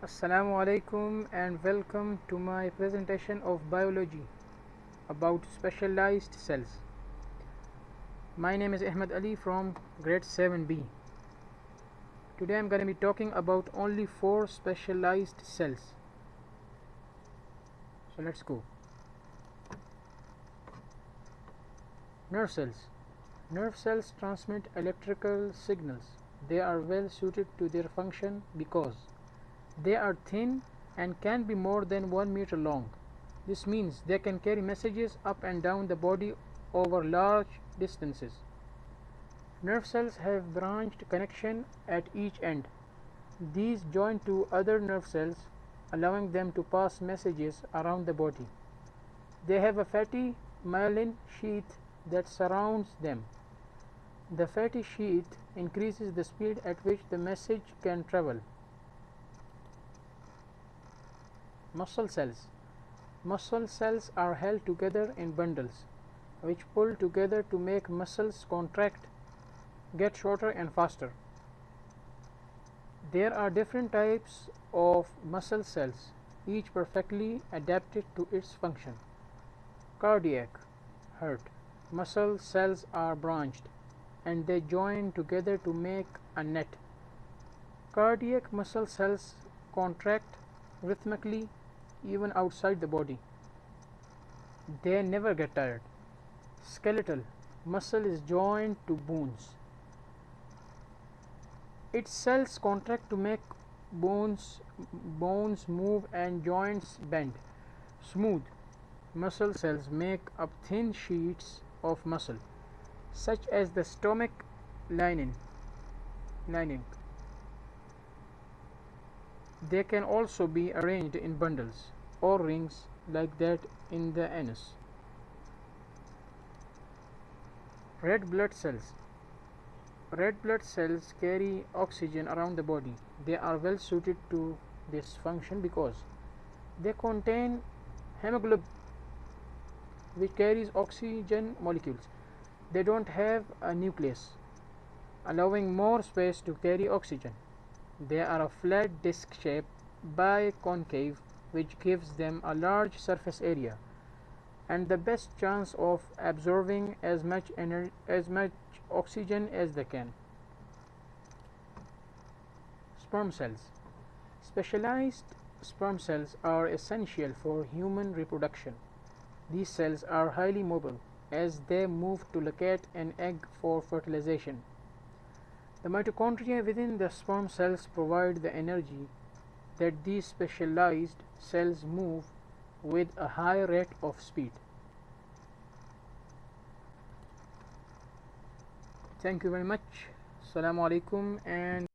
Assalamu alaikum and welcome to my presentation of biology about specialized cells. My name is Ahmed Ali from grade 7B. Today I'm going to be talking about only 4 specialized cells. So let's go. Nerve cells. Nerve cells transmit electrical signals. They are well suited to their function because they are thin and can be more than 1 meter long. This means they can carry messages up and down the body over large distances. Nerve cells have branched connection at each end. These join to other nerve cells, allowing them to pass messages around the body. They have a fatty myelin sheath that surrounds them. The fatty sheath increases the speed at which the message can travel. Muscle cells. Muscle cells are held together in bundles, which pull together to make muscles contract, get shorter and faster. There are different types of muscle cells, each perfectly adapted to its function. Cardiac, heart. Muscle cells are branched, and they join together to make a net. Cardiac muscle cells contract rhythmically even outside the body. They never get tired. Skeletal. Muscle is joined to bones. Its cells contract to make bones move and joints bend. Smooth. Muscle cells make up thin sheets of muscle, such as the stomach lining. They can also be arranged in bundles or rings like that in the anus. Red blood cells. Red blood cells carry oxygen around the body. They are well suited to this function because they contain hemoglobin, which carries oxygen molecules. They don't have a nucleus, allowing more space to carry oxygen. They are a flat disc shape, biconcave, which gives them a large surface area and the best chance of absorbing as much oxygen as they can. Sperm cells. Specialized sperm cells are essential for human reproduction. These cells are highly mobile as they move to locate an egg for fertilization. The mitochondria within the sperm cells provide the energy that these specialized cells move with a high rate of speed. Thank you very much. Assalamu alaikum and